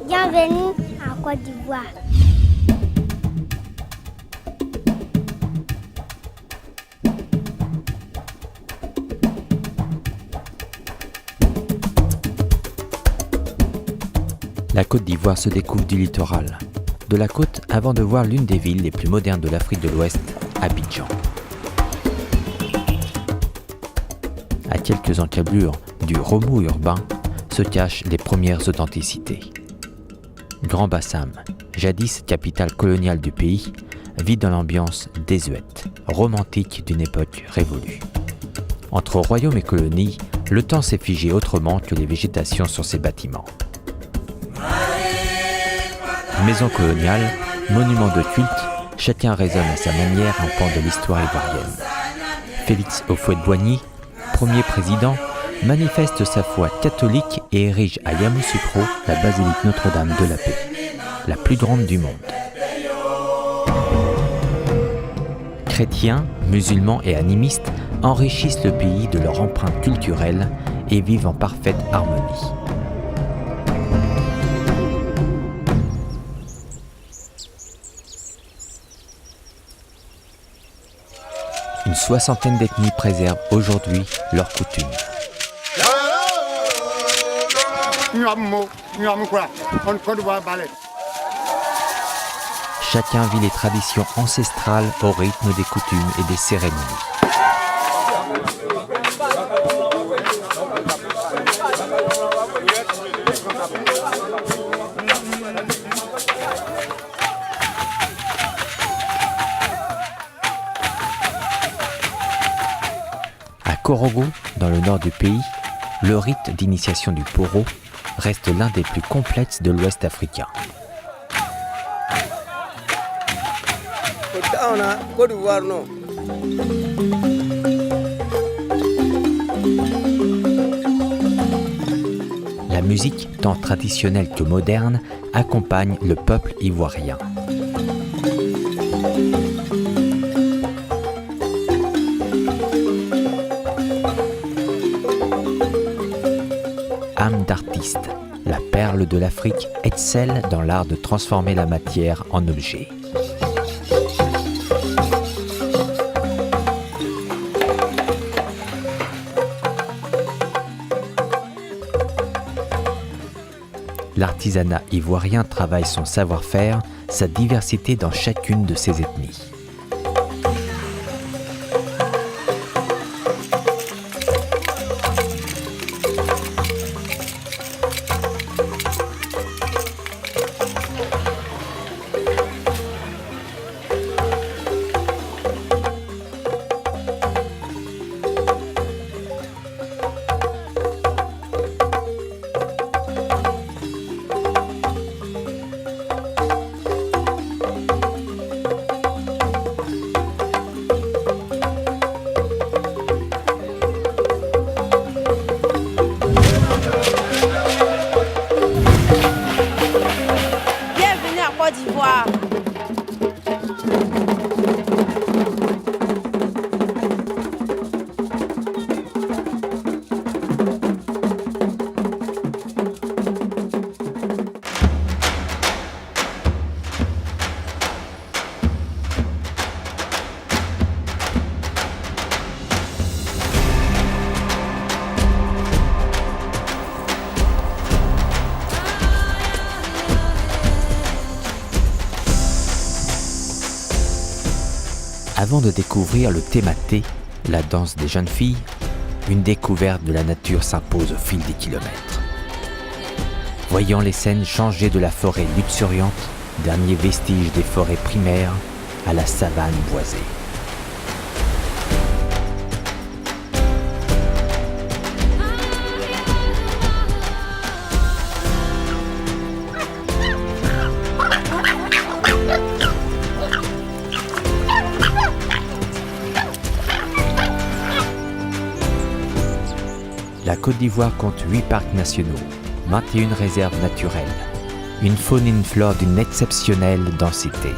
Bienvenue en Côte d'Ivoire. La Côte d'Ivoire se découvre du littoral, de la côte avant de voir l'une des villes les plus modernes de l'Afrique de l'Ouest, Abidjan. À quelques encablures du remous urbain se cachent les premières authenticités. Grand Bassam, jadis capitale coloniale du pays, vit dans l'ambiance désuète, romantique d'une époque révolue. Entre royaume et colonie, le temps s'est figé autrement que les végétations sur ses bâtiments. Maison coloniale, monument de culte, chacun résonne à sa manière un pan de l'histoire ivoirienne. Félix Houphouët-Boigny, premier président, manifeste sa foi catholique et érige à Yamoussoukro la basilique Notre-Dame de la Paix, la plus grande du monde. Chrétiens, musulmans et animistes enrichissent le pays de leur empreinte culturelle et vivent en parfaite harmonie. Une soixantaine d'ethnies préservent aujourd'hui leurs coutumes. Chacun vit les traditions ancestrales au rythme des coutumes et des cérémonies. À Korogo, dans le nord du pays, le rite d'initiation du poro reste l'un des plus complexes de l'Ouest africain. La musique, tant traditionnelle que moderne, accompagne le peuple ivoirien. Âme d'artiste, la perle de l'Afrique excelle dans l'art de transformer la matière en objet. L'artisanat ivoirien travaille son savoir-faire, sa diversité dans chacune de ses ethnies. Côte d'Ivoire. Avant de découvrir le thématé, la danse des jeunes filles, une découverte de la nature s'impose au fil des kilomètres. Voyant les scènes changer de la forêt luxuriante, dernier vestige des forêts primaires, à la savane boisée. La Côte d'Ivoire compte 8 parcs nationaux, 21 réserves naturelles, une faune et une flore d'une exceptionnelle densité.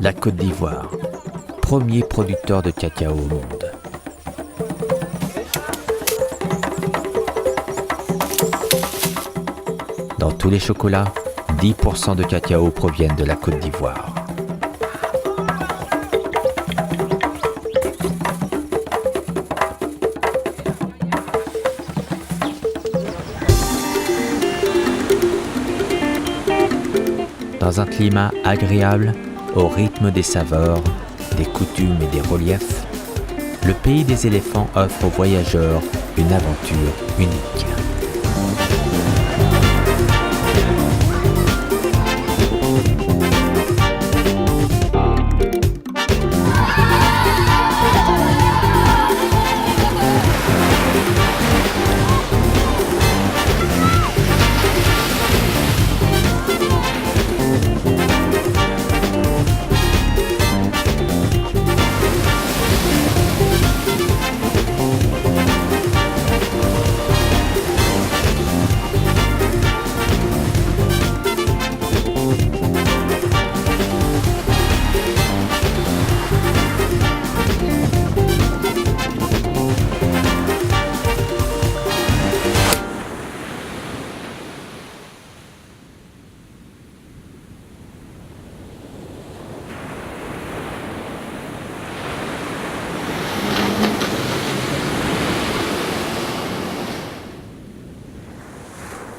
La Côte d'Ivoire, premier producteur de cacao au monde. Dans tous les chocolats, 10% de cacao proviennent de la Côte d'Ivoire. Dans un climat agréable, au rythme des saveurs, des coutumes et des reliefs, le pays des éléphants offre aux voyageurs une aventure unique.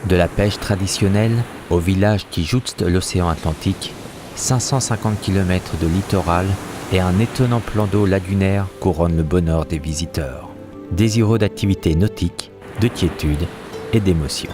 De la pêche traditionnelle au village qui jouxte l'océan Atlantique, 550 km de littoral et un étonnant plan d'eau lagunaire couronnent le bonheur des visiteurs, désireux d'activités nautiques, de quiétude et d'émotion.